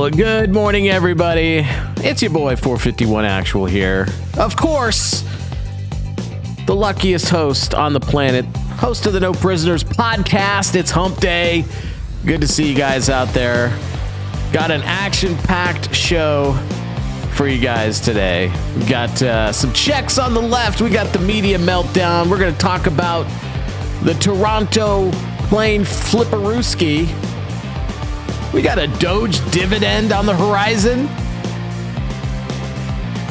Well, good morning, everybody. It's your boy 451 Actual here. Of course, the luckiest host on the planet, host of the No Prisoners podcast. It's Hump Day. Good to see you guys out there. Got an action-packed show for you guys today. We got some checks on the left. We got the media meltdown. We're going to talk about the Toronto plane flipperooski. We got a Doge dividend on the horizon.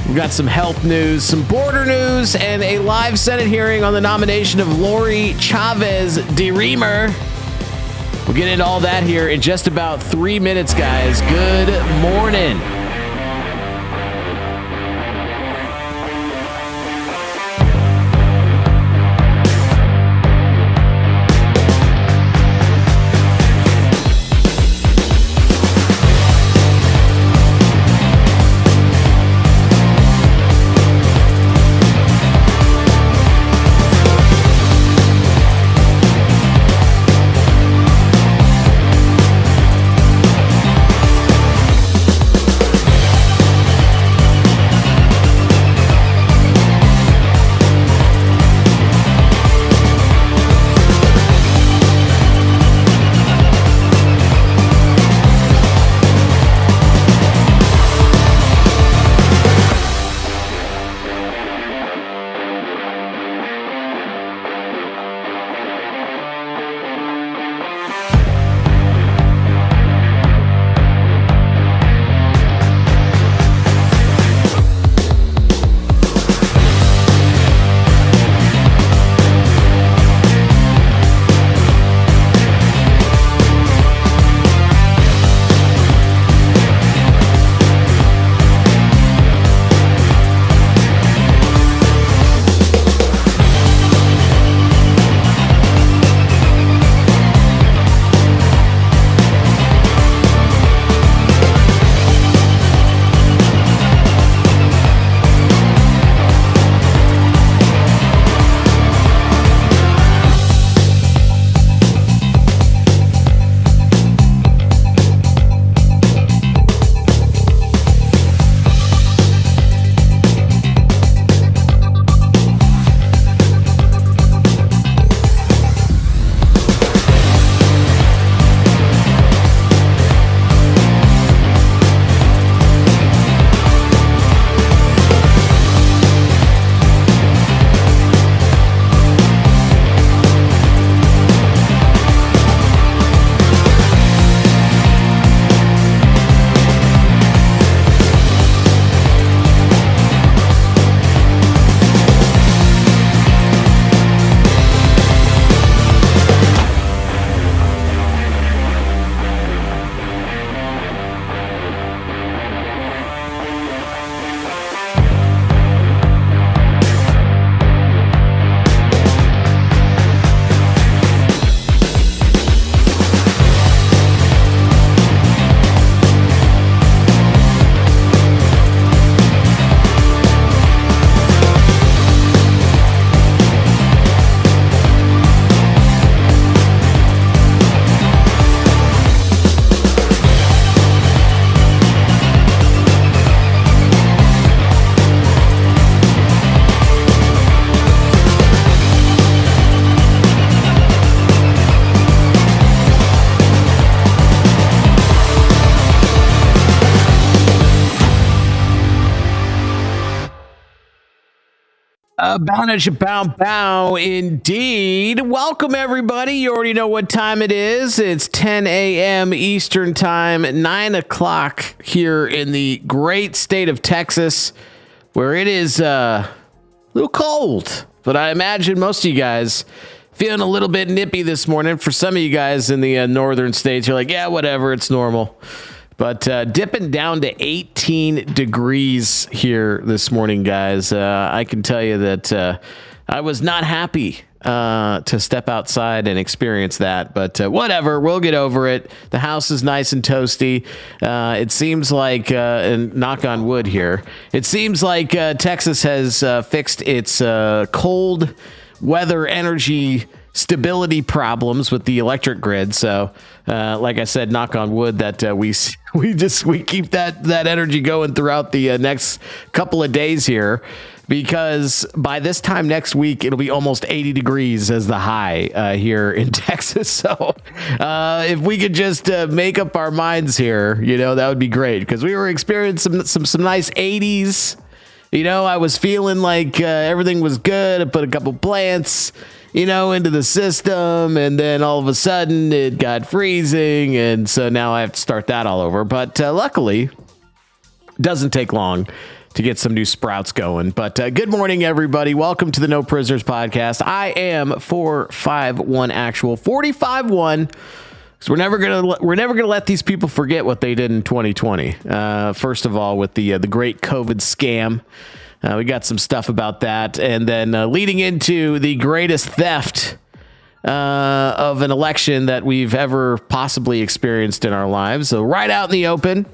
We got some health news, some border news, and a live Senate hearing on the nomination of Lori Chavez de Reamer. We'll get into all that here in just about 3 minutes, guys. Good morning. Bow, indeed. Welcome, everybody. You already know what time it is. It's 10 a.m. Eastern Time, 9 o'clock here in the great state of Texas, where it is a little cold. But I imagine most of you guys feeling a little bit nippy this morning. For some of you guys in the northern states, you're like, yeah, whatever, it's normal. But dipping down to 18 degrees here this morning, guys. I can tell you that I was not happy to step outside and experience that. But whatever, we'll get over it. The house is nice and toasty. It seems like, and knock on wood here, it seems like Texas has fixed its cold weather energy stability problems with the electric grid. So, like I said, knock on wood that we keep that energy going throughout the next couple of days here, because by this time next week, it'll be almost 80 degrees as the high here in Texas. So if we could just make up our minds here, that would be great, because we were experiencing some nice 80s. I was feeling like everything was good. I put a couple plants, into the system, and then all of a sudden it got freezing. And so now I have to start that all over. But luckily, it doesn't take long to get some new sprouts going. But good morning, everybody. Welcome to the No Prisoners podcast. I am 451 actual 45-1. So we're never gonna let these people forget what they did in 2020. First of all, with the great COVID scam, we got some stuff about that, and then leading into the greatest theft of an election that we've ever possibly experienced in our lives. So right out in the open.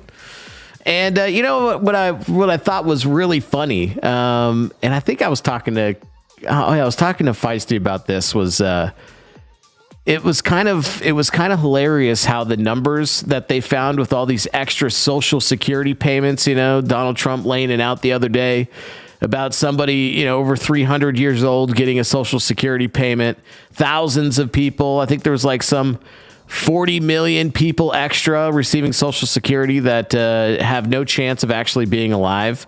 And what I thought was really funny, and I think I was talking to Feisty about this, was it was kind of hilarious how the numbers that they found with all these extra Social Security payments. Donald Trump laying it out the other day about somebody over 300 years old getting a Social Security payment. Thousands of people. I think there was like some 40 million people extra receiving Social Security that have no chance of actually being alive.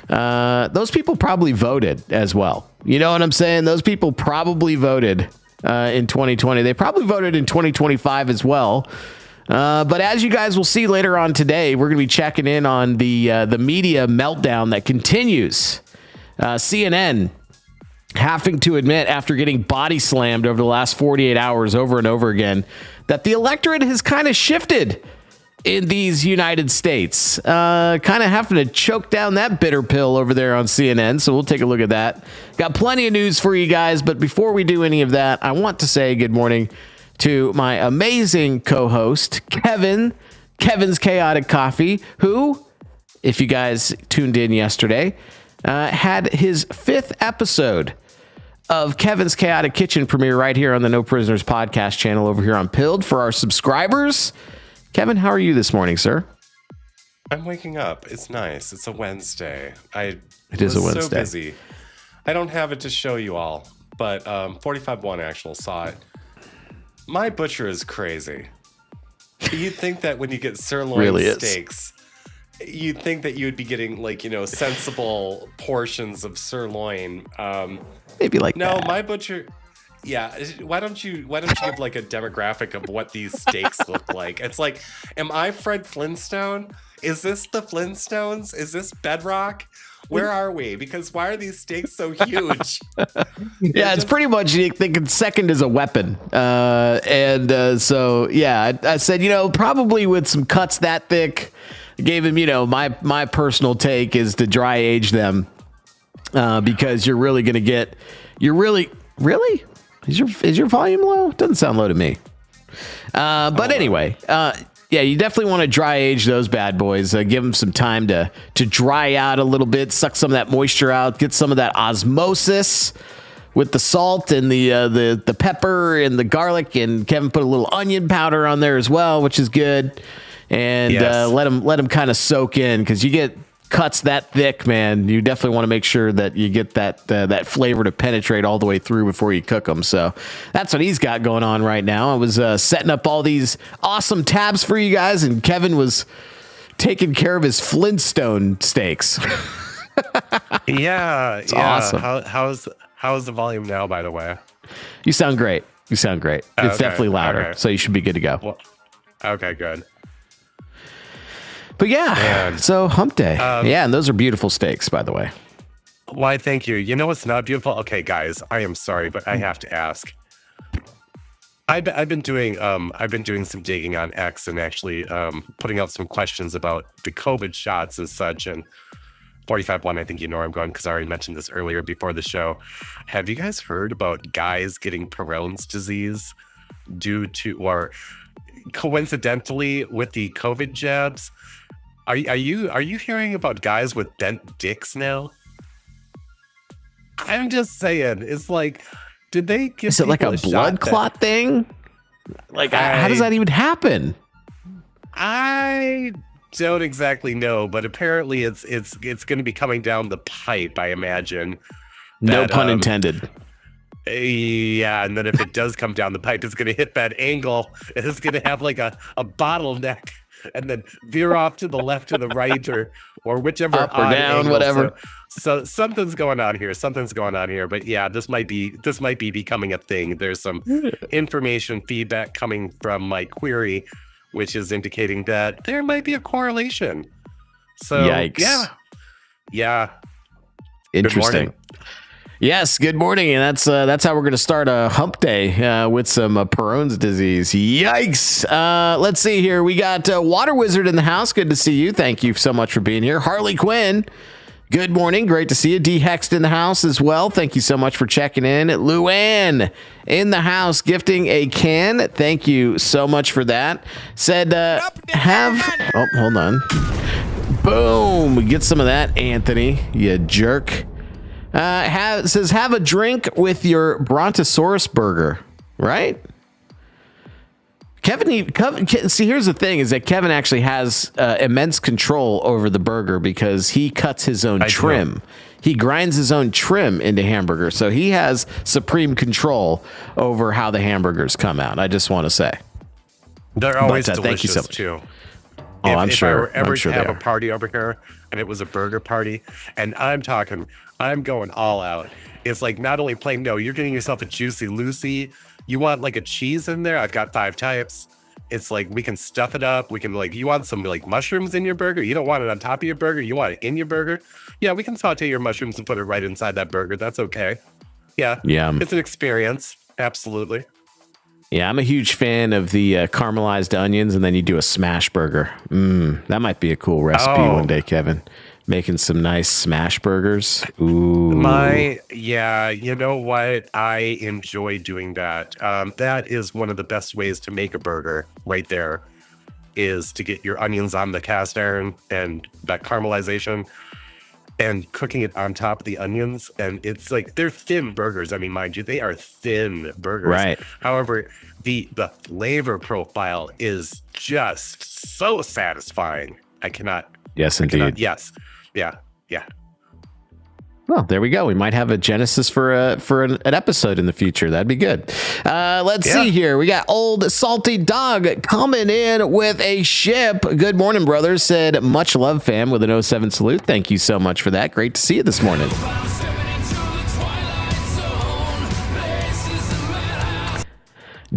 Those people probably voted as well. You know what I'm saying? Those people probably voted in 2020. They probably voted in 2025 as well. But as you guys will see later on today, we're going to be checking in on the media meltdown that continues. CNN having to admit, after getting body slammed over the last 48 hours over and over again, that the electorate has kind of shifted in these United States. Kind of having to choke down that bitter pill over there on CNN. So we'll take a look at that. Got plenty of news for you guys. But before we do any of that, I want to say good morning to my amazing co-host, Kevin's Chaotic Coffee, who, if you guys tuned in yesterday, had his 5th episode of Kevin's Chaotic Kitchen premiere right here on the No Prisoners podcast channel over here on Pilled for our subscribers. Kevin, how are you this morning, sir? I'm waking up. It's nice. It's a Wednesday. It is a Wednesday. So busy. I don't have it to show you all, but 45-1 actual saw it. My butcher is crazy. You'd think that when you get sirloin really steaks, you'd think that you would be getting sensible portions of sirloin. Maybe like no, that. My butcher. Yeah, why don't you give like a demographic of what these steaks look like? It's like, am I Fred Flintstone? Is this the Flintstones? Is this Bedrock? Where are we? Because why are these steaks so huge? It's pretty much thinking second is a weapon. So I said, probably with some cuts that thick, I gave him, my personal take is to dry age them, because you're really going to get, really? Is your volume low? Doesn't sound low to me. But anyway, you definitely want to dry age those bad boys. Give them some time to dry out a little bit, suck some of that moisture out, get some of that osmosis with the salt and the pepper and the garlic. And Kevin put a little onion powder on there as well, which is good. And yes. let them kind of soak in, because you get cuts that thick, man. You definitely want to make sure that you get that flavor to penetrate all the way through before you cook them. So that's what he's got going on right now. I was setting up all these awesome tabs for you guys, and Kevin was taking care of his Flintstone steaks. It's awesome. How's the volume now, by the way? You sound great. It's definitely louder, okay. So you should be good to go. Well, okay, good. But Man. So hump day. And those are beautiful steaks, by the way. Why, thank you. You know what's not beautiful? Okay, guys, I am sorry, but I have to ask. I've been doing some digging on X and actually putting out some questions about the COVID shots and such. And 45-1, I think you know where I'm going, because I already mentioned this earlier before the show. Have you guys heard about guys getting Crohn's disease due to, or coincidentally with the COVID jabs? Are you hearing about guys with bent dicks now? I'm just saying, it's like, Did they give Is it like a people blood clot thing? Like, how does that even happen? I don't exactly know, but apparently it's going to be coming down the pipe, I imagine. No pun intended. Yeah, and then if it does come down the pipe, it's going to hit that angle. It's going to have like a bottleneck and then veer off to the left or the right or whichever up or down, angle. whatever. So something's going on here. But yeah, this might be becoming a thing. There's some information feedback coming from my query, which is indicating that there might be a correlation. So yikes. Yeah. Interesting. Yes, good morning, and that's how we're going to start a hump day with some Perron's disease. Yikes! Let's see here. We got Water Wizard in the house. Good to see you. Thank you so much for being here. Harley Quinn. Good morning. Great to see you. D Hext in the house as well. Thank you so much for checking in. Luann in the house, gifting a can. Thank you so much for that. Said hold on. Boom. Get some of that, Anthony. You jerk. Says have a drink with your Brontosaurus burger, right? Kevin, see, here's the thing: is that Kevin actually has immense control over the burger because he cuts his own trim. He grinds his own trim into hamburger, so he has supreme control over how the hamburgers come out. I just want to say they're always delicious thank you so much. Too. I'm if sure. I were ever to have a party over here and it was a burger party, and I'm going all out. It's like not only plain, no, you're getting yourself a Juicy Lucy. You want like a cheese in there? I've got 5 types. It's like we can stuff it up. We can you want some like mushrooms in your burger? You don't want it on top of your burger. You want it in your burger? Yeah, we can saute your mushrooms and put it right inside that burger. That's okay. Yeah. It's an experience. Absolutely. Yeah, I'm a huge fan of the caramelized onions, and then you do a smash burger. That might be a cool recipe one day, Kevin. Making some nice smash burgers. Ooh. You know what? I enjoy doing that. That is one of the best ways to make a burger right there, is to get your onions on the cast iron and that caramelization and cooking it on top of the onions. And it's like, they're thin burgers. I mean, mind you, they are thin burgers. Right. However, the flavor profile is just so satisfying. I cannot. Yes, indeed. Yes. Yeah. Well, there we go. We might have a genesis for an episode in the future. That'd be good. Let's see here. We got Old Salty Dog coming in with a ship. Good morning, brothers. Said much love, fam, with an 07 salute. Thank you so much for that. Great to see you this morning.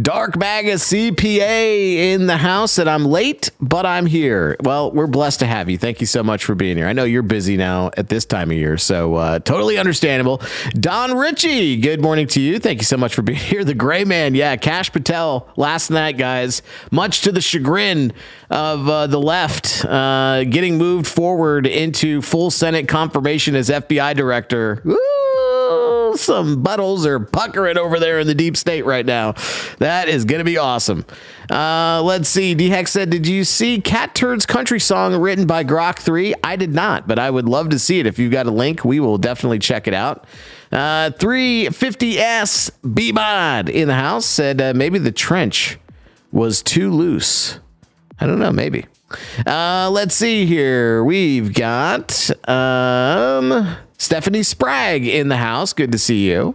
Dark Bag of CPA in the house, and I'm late, but I'm here. Well, we're blessed to have you. Thank you so much for being here. I know you're busy now at this time of year, so totally understandable. Don Ritchie, good morning to you. Thank you so much for being here. The Gray Man, yeah, Kash Patel last night, guys, much to the chagrin of the left, getting moved forward into full Senate confirmation as FBI director. Woo! Some buttholes are puckering over there in the deep state right now. That is going to be awesome. Let's see. D-Hex said, did you see Cat Turd's country song written by Grok 3? I did not, but I would love to see it. If you've got a link, we will definitely check it out. 350S B-Mod in the house said maybe the trench was too loose. I don't know, maybe. Let's see here. We've got Stephanie Sprague in the house. Good to see you.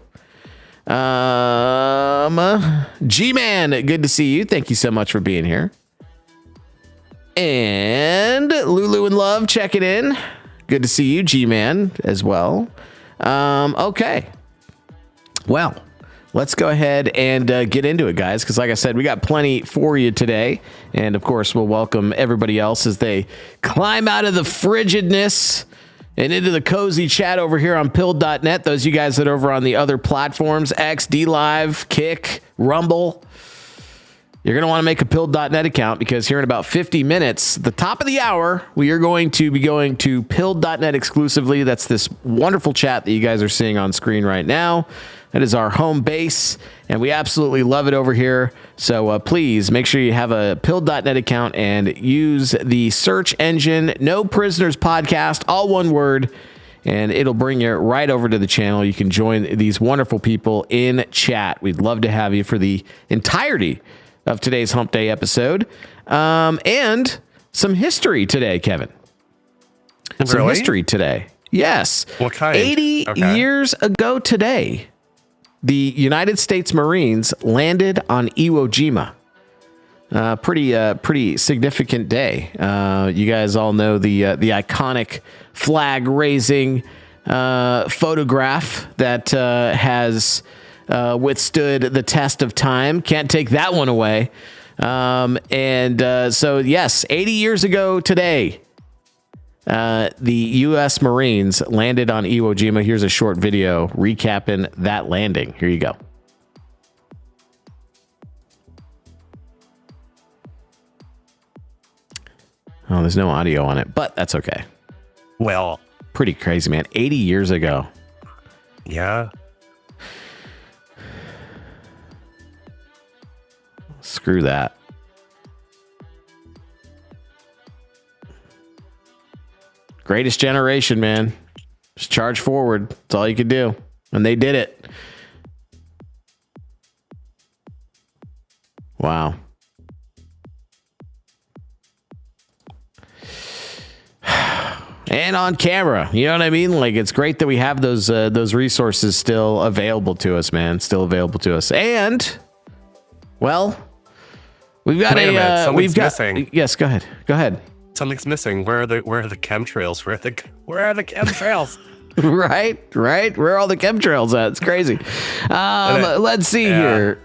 G-Man, good to see you. Thank you so much for being here. And Lulu in Love checking in. Good to see you, G-Man, as well. Okay. Well, let's go ahead and get into it, guys, because like I said, we got plenty for you today. And, of course, we'll welcome everybody else as they climb out of the frigidness and into the cozy chat over here on Pilled.net. Those of you guys that are over on the other platforms, X, DLive, Kick, Rumble, you're going to want to make a Pilled.net account, because here in about 50 minutes, the top of the hour, we are going to be going to Pilled.net exclusively. That's this wonderful chat that you guys are seeing on screen right now. That is our home base, and we absolutely love it over here. So please make sure you have a Pilled.net account and use the search engine, No Prisoners Podcast, all one word, and it'll bring you right over to the channel. You can join these wonderful people in chat. We'd love to have you for the entirety of today's Hump Day episode. And some history today, Kevin. Some Really? history today. Yes. What kind? 80 years ago today, the United States Marines landed on Iwo Jima. Pretty significant day. You guys all know the iconic flag raising photograph that has withstood the test of time. Can't take that one away. So yes, 80 years ago today, the U.S. Marines landed on Iwo Jima. Here's a short video recapping that landing. Here you go. Oh, there's no audio on it, but that's okay. Well, Pretty crazy, man. 80 years ago. yeah. Screw that. Greatest generation, man. Just charge forward. That's all you could do. And they did it. Wow. And on camera, you know what I mean? Like, it's great that we have those resources still available to us, man. Still available to us. And, well, we've got Something's missing. Yes, go ahead. Go ahead. Something's missing. Where are the chemtrails? Where are the chemtrails? Right. Where are all the chemtrails at? It's crazy. Let's see here.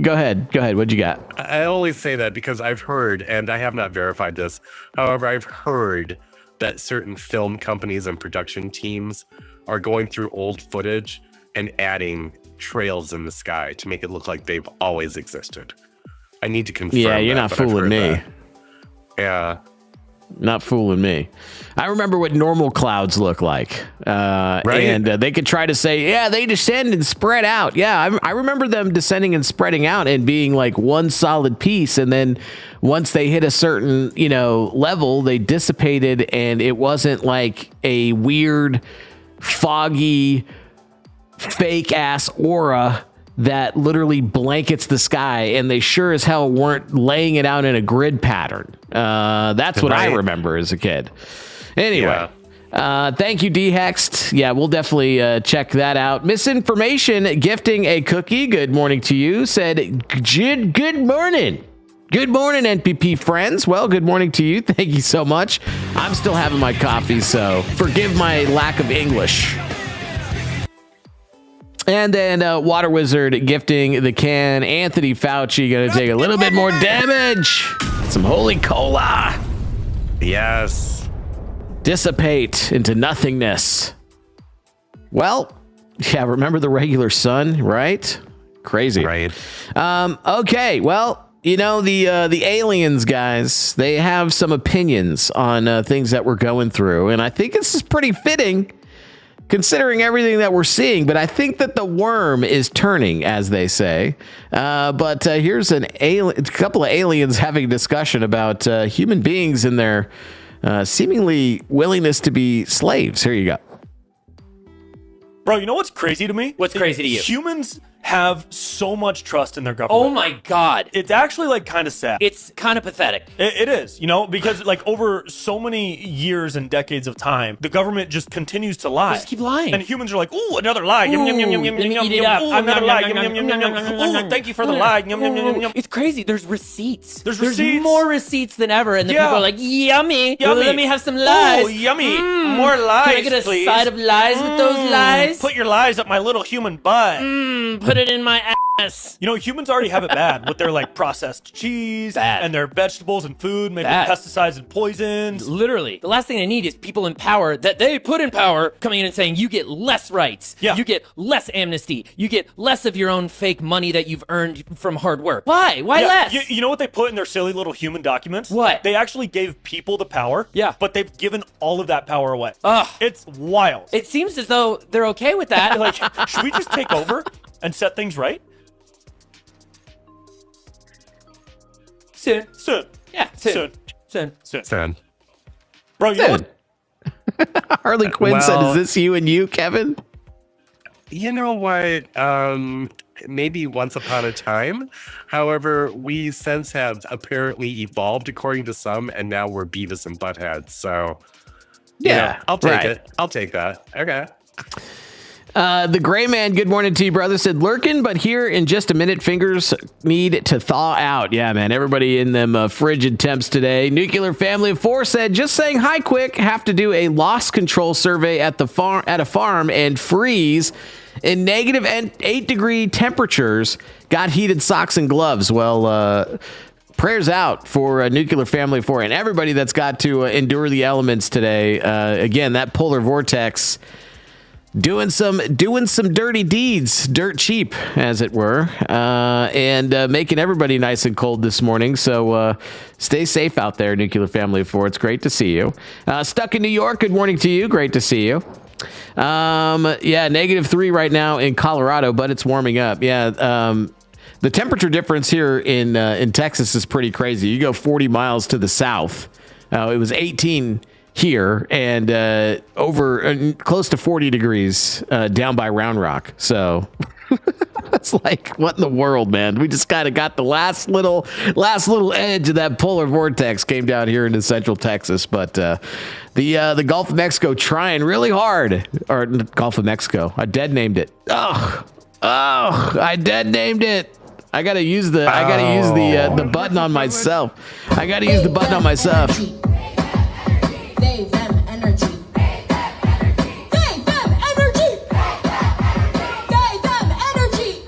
Go ahead. What'd you got? I only say that because I've heard, and I have not verified this. However, I've heard that certain film companies and production teams are going through old footage and adding trails in the sky to make it look like they've always existed. I need to confirm. Yeah, you're not fooling me. That. Yeah. Not fooling me. I remember what normal clouds look like. Right? And they could try to say, yeah, they descend and spread out. Yeah, I remember them descending and spreading out and being like one solid piece. And then once they hit a certain, level, they dissipated, and it wasn't like a weird, foggy, fake ass aura that literally blankets the sky, and they sure as hell weren't laying it out in a grid pattern. That's what I remember as a kid. Anyway, thank you, D-Hexed. Yeah, we'll definitely check that out. Misinformation gifting a cookie. Good morning to you. Said, good morning. Good morning, NPP friends. Well, good morning to you. Thank you so much. I'm still having my coffee, so forgive my lack of English. And then Water Wizard gifting the can. Anthony Fauci going to take a little bit more damage. Some holy cola. Yes. Dissipate into nothingness. Well, yeah, remember the regular sun, right? Crazy. Right. Okay, well, the aliens, guys, they have some opinions on things that we're going through. And I think this is pretty fitting, considering everything that we're seeing, but I think that the worm is turning, as they say. But here's a couple of aliens having a discussion about human beings and their seemingly willingness to be slaves. Here you go. Bro, you know what's crazy to me? What's crazy to you? Humans have so much trust in their government. Oh my God. It's actually kind of sad. It's kind of pathetic. It is, because over so many years and decades of time, the government just continues to lie. Just keep lying. And humans are like, ooh, another lie. Yum, yum, yum, yum, yum, let me yum, eat it yum. up. Ooh, I'm another yum, lie. yum, Yum, yum, yum, yum, yum, yum, yum, yum. yum, Ooh, thank you for the lie. Yum, yum, yum, yum. It's crazy. There's receipts. There's There's receipts. more receipts than ever, and the Yeah. people are like, yummy. Yummy. Let me have some lies. Oh, yummy. More lies, Can I get a please. side of lies with those lies? Put your lies up my little human butt. Put it in my ass. Humans already have it bad with their processed cheese Bad. and their vegetables and food made Bad. with pesticides and poisons. Literally, the last thing I need is people in power that they put in power coming in and saying you get less rights. Yeah. You get less amnesty. You get less of your own fake money that you've earned from hard work. Why? Why Yeah, less? You know what they put in their silly little human documents? What? They actually gave people the power. Yeah. But they've given all of that power away. Ugh. It's wild. It seems as though they're okay with that. Should we just take over and set things right? Soon. Soon. Yeah, soon. Soon. Soon. Sad. Bro, you know what? Harley Quinn said, "Is this you and you, Kevin?" You know what? Maybe once upon a time. However, we since have apparently evolved according to some, and now we're Beavis and Butthead. So, Yeah, I'll take right. it. I'll take that. Okay. The Gray Man, good morning to you, brother, said, lurking, but here in just a minute, fingers need to thaw out. Yeah, man, everybody in them frigid temps today. Nuclear Family of 4 said, just saying hi quick, have to do a loss control survey at a farm and freeze in negative 8-degree temperatures. Got heated socks and gloves. Well, prayers out for Nuclear Family of 4 and everybody that's got to endure the elements today. Again, that polar vortex doing some dirty deeds, dirt cheap, as it were, and making everybody nice and cold this morning. So stay safe out there, Nuclear Family of 4. It's great to see you. Stuck in New York, good morning to you. Great to see you. Yeah, -3 right now in Colorado, but it's warming up. Yeah, the temperature difference here in Texas is pretty crazy. You go 40 miles to the south, it was 18 here and over close to 40 degrees down by Round Rock. So it's like, what in the world, man? We just kind of got the last little edge of that polar vortex came down here into central Texas. But the Gulf of Mexico trying really hard, or Gulf of Mexico. I dead named it. I dead named it. I gotta use the button on myself. I gotta use the button on myself. They, them, energy. They, them, energy. They, them, energy.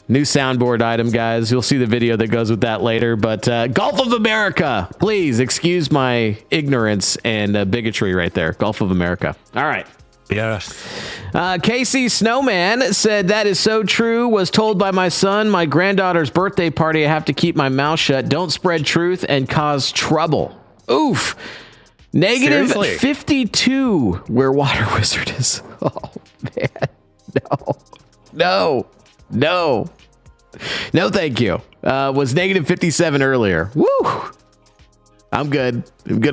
New soundboard item, guys. You'll see the video that goes with that later. But Gulf of America, please excuse my ignorance and bigotry right there. Gulf of America. All right. Yes. Casey Snowman said, that is so true. Was told by my son, my granddaughter's birthday party, I have to keep my mouth shut. Don't spread truth and cause trouble. Oof. Negative Seriously? 52 where Water Wizard is. Oh, man. No, thank you. Was negative 57 earlier. Woo. I'm good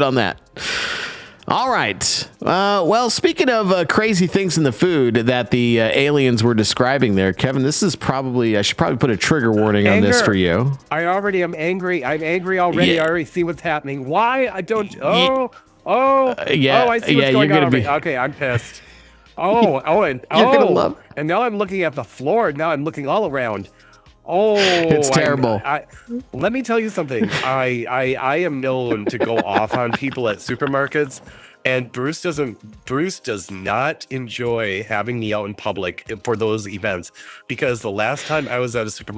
on that. All right. Well, speaking of crazy things in the food that the aliens were describing there, Kevin, I should probably put a trigger warning on this for you. I already am angry. I'm angry already. Yeah. I already see what's happening. Why? I don't. Yeah. I see what's going on. Okay, I'm pissed. Gonna love. And now I'm looking at the floor. Now I'm looking all around. Oh, it's terrible. Let me tell you something. I am known to go off on people at supermarkets, and Bruce does not enjoy having me out in public for those events, because the last time I was at a second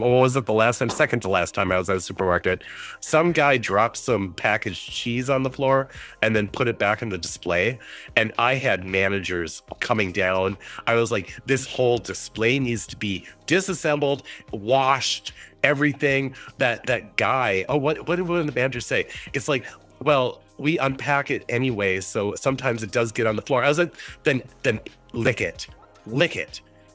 to last time I was at a supermarket, some guy dropped some packaged cheese on the floor and then put it back in the display, and I had managers coming down. I was like, this whole display needs to be disassembled, washed, everything. That guy, what did the managers say? It's like, well, we unpack it anyway, so sometimes it does get on the floor. I was like, then lick it.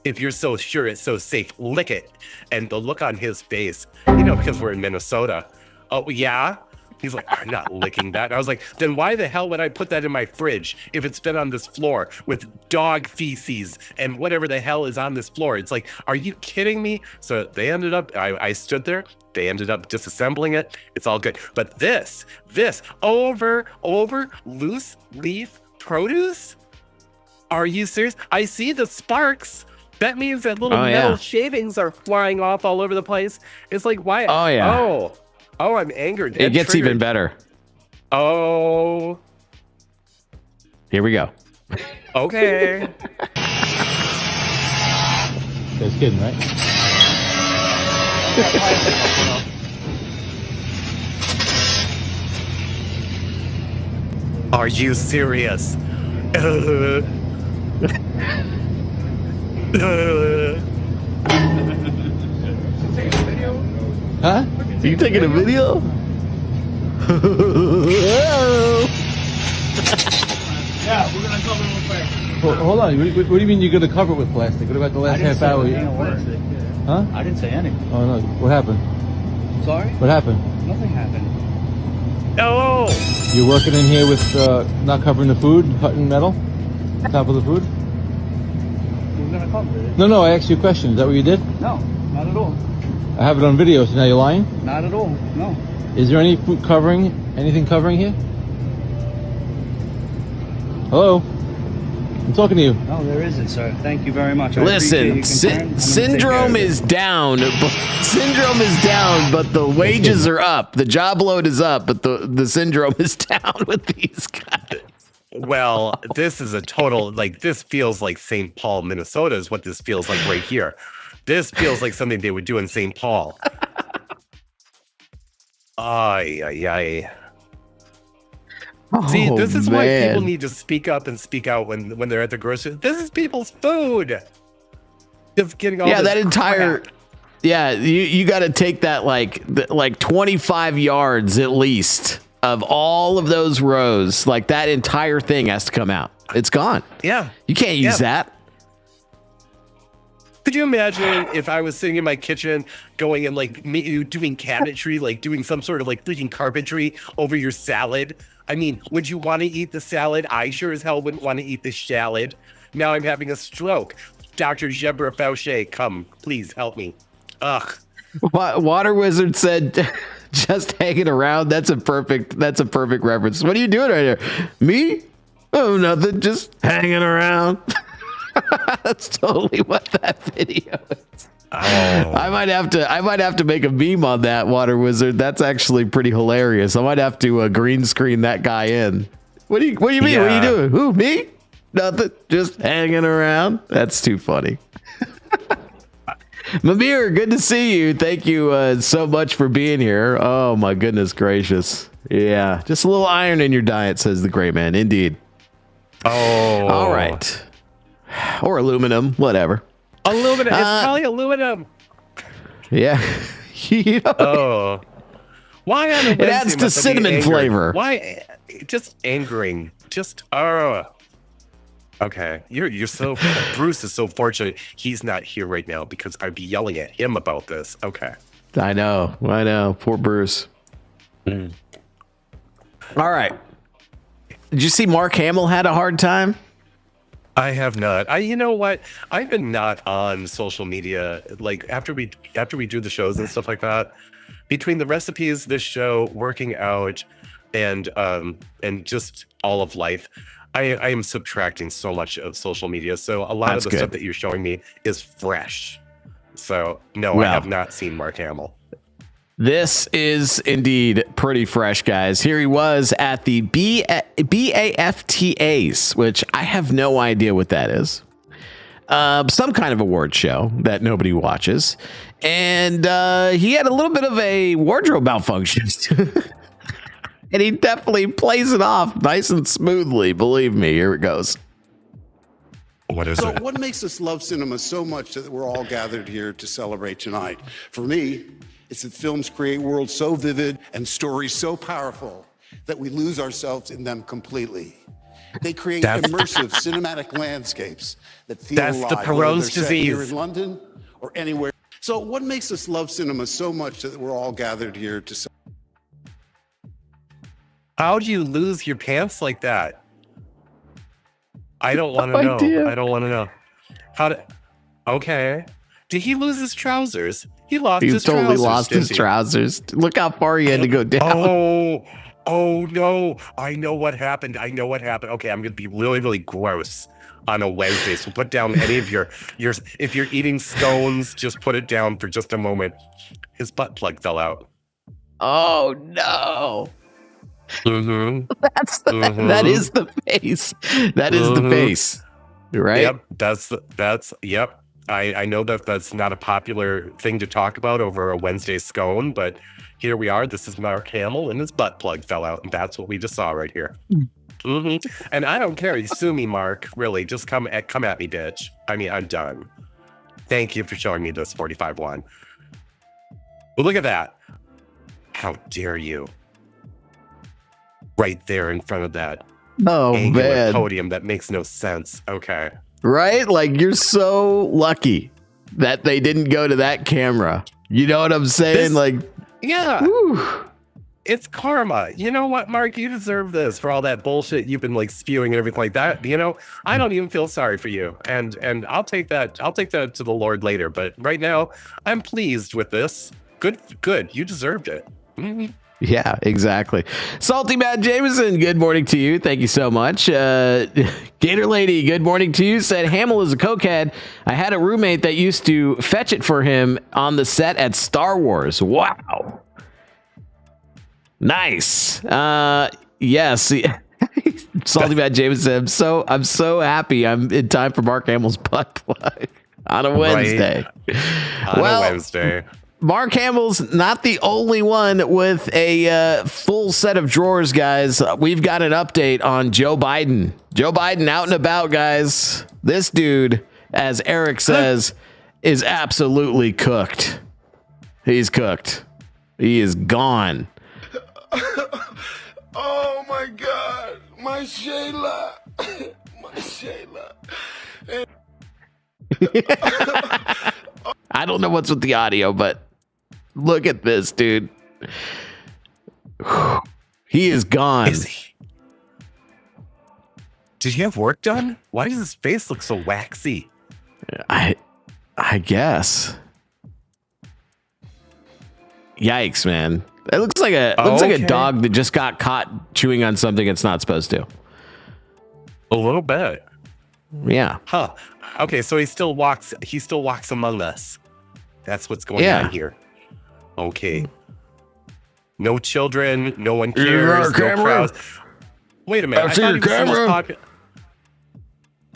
If you're so sure it's so safe, lick it. And the look on his face, because we're in Minnesota. Oh, yeah? He's like, I'm not licking that. And I was like, then why the hell would I put that in my fridge if it's been on this floor with dog feces and whatever the hell is on this floor? It's like, are you kidding me? So they ended up, I stood there. They ended up disassembling it. It's all good. But this over loose leaf produce? Are you serious? I see the sparks. That means that little metal shavings are flying off all over the place. It's like, why? Oh, yeah. Oh, I'm angered. It gets even better. Oh. Here we go. Okay. Just kidding, right? Are you serious? Huh? Are you taking a video? Yeah, we're gonna cover it with plastic. Hold on. What do you mean you're gonna cover it with plastic? What about the last half hour? Huh? I didn't say anything. Oh no. What happened? Sorry? What happened? Nothing happened. No. You're working in here with not covering the food, cutting metal, top of the food? We're gonna cover it. No, I asked you a question. Is that what you did? No, not at all. I have it on video, so now you're lying? Not at all. No. Is there any food covering, anything covering here? Hello? I'm talking to you. No, there isn't, sir. Thank you very much. I Listen, appreciate your concern. I'm gonna take care syndrome of it. is down. Syndrome is down, but the wages are up. The job load is up, but the syndrome is down with these guys. Well, this is a total, like, this feels like St. Paul, Minnesota is what this feels like right here. This feels like something they would do in St. Paul. Ay, ay, ay. See, this is why people need to speak up and speak out when they're at the grocery. This is people's food. Just getting all this that entire crap. you got to take that like 25 yards at least of all of those rows. Like that entire thing has to come out. It's gone. Yeah. You can't use that. Could you imagine if I was sitting in my kitchen going and like doing cabinetry, like doing some sort of like freaking carpentry over your salad? I mean, would you want to eat the salad? I sure as hell wouldn't want to eat the salad. Now I'm having a stroke. Dr. Jebra Fauché, come, please help me. Ugh. Water Wizard said, "Just hanging around." That's a perfect reference. What are you doing right here? Me? Oh, nothing. Just hanging around. That's totally what that video is. Oh. I might have to make a meme on that, Water Wizard. That's actually pretty hilarious. I might have to green screen that guy in. What do you mean? Yeah. What are you doing? Who, me? Nothing. Just hanging around. That's too funny. Mamir, good to see you. Thank you so much for being here. Oh my goodness gracious. Yeah, just a little iron in your diet, says the gray man. Indeed. Oh. All right. Or aluminum, whatever. Aluminum. It's probably aluminum. Yeah. You know, Oh. Why on a it adds to cinnamon flavor. Why? Just angering. Just, Okay. You're so, Bruce is so fortunate he's not here right now because I'd be yelling at him about this. Okay. I know. Poor Bruce. All right. Did you see Mark Hamill had a hard time? I have not. You know what? I've been not on social media. Like after we do the shows and stuff like that, between the recipes, this show, working out, and just all of life, I am subtracting so much of social media. So a lot That's of the stuff good. that you're showing me is fresh. So no, I have not seen Mark Hamill. This is indeed pretty fresh, guys. Here he was at the FeistyAce, which I have no idea what that is. Some kind of award show that nobody watches. And he had a little bit of a wardrobe malfunction. And he definitely plays it off nice and smoothly. Believe me, here it goes. What is So it? what makes us love cinema so much that we're all gathered here to celebrate tonight? For me, it's that films create worlds so vivid and stories so powerful that we lose ourselves in them completely. They create immersive cinematic landscapes that feel That's alive, the whether Peyronie's they're set here disease. in London or anywhere. So what makes us love cinema so much that we're all gathered here to celebrate? How do you lose your pants like that? I don't want to No know. idea. I don't want to know. Okay. Did he lose his trousers? He lost He his totally trousers. lost his didn't he? trousers. Look how far he had to go down. Oh no. I know what happened. Okay, I'm gonna be really, really gross on a Wednesday. So put down any of your if you're eating scones, just put it down for just a moment. His butt plug fell out. Oh no. Mm-hmm. That is the face. That is the face. Right? Yep. That's yep. I know that's not a popular thing to talk about over a Wednesday scone, but here we are. This is Mark Hamill, and his butt plug fell out, and that's what we just saw right here. And I don't care. You sue me, Mark. Really, just come at me, bitch. I mean, I'm done. Thank you for showing me this 45-1. Well, look at that. How dare you? Right there in front of that Oh angular man. podium that makes no sense. Okay. Right? Like you're so lucky that they didn't go to that camera. You know what I'm saying? This- like, Yeah. whew. it's karma. You know what, Mark? You deserve this for all that bullshit you've been like spewing and everything like that. You know, I don't even feel sorry for you, and I'll take that. I'll take that to the Lord later. But right now, I'm pleased with this. Good. You deserved it. Mm-hmm. Yeah, exactly. Salty Matt Jameson, good morning to you. Thank you so much. Gator Lady, good morning to you. Said Hamill is a cokehead. I had a roommate that used to fetch it for him on the set at Star Wars. Wow. Nice. Yes. Salty Matt Jameson, I'm so happy I'm in time for Mark Hamill's butt plug on a Wednesday. On a Wednesday. Mark Hamill's not the only one with a full set of drawers, guys. We've got an update on Joe Biden. Joe Biden out and about, guys. This dude, as Eric says, is absolutely cooked. He's cooked. He is gone. Oh my God, my Shayla, my Shayla. I don't know what's with the audio, but look at this, dude. He is gone. Did he have work done? Why does his face look so waxy? I guess. Yikes, man. It looks like a dog that just got caught chewing on something it's not supposed to. A little bit. Yeah. Huh. Okay, so he still walks among us. That's what's going on here. Okay. No children, no one cares, no crowds. Wait a minute.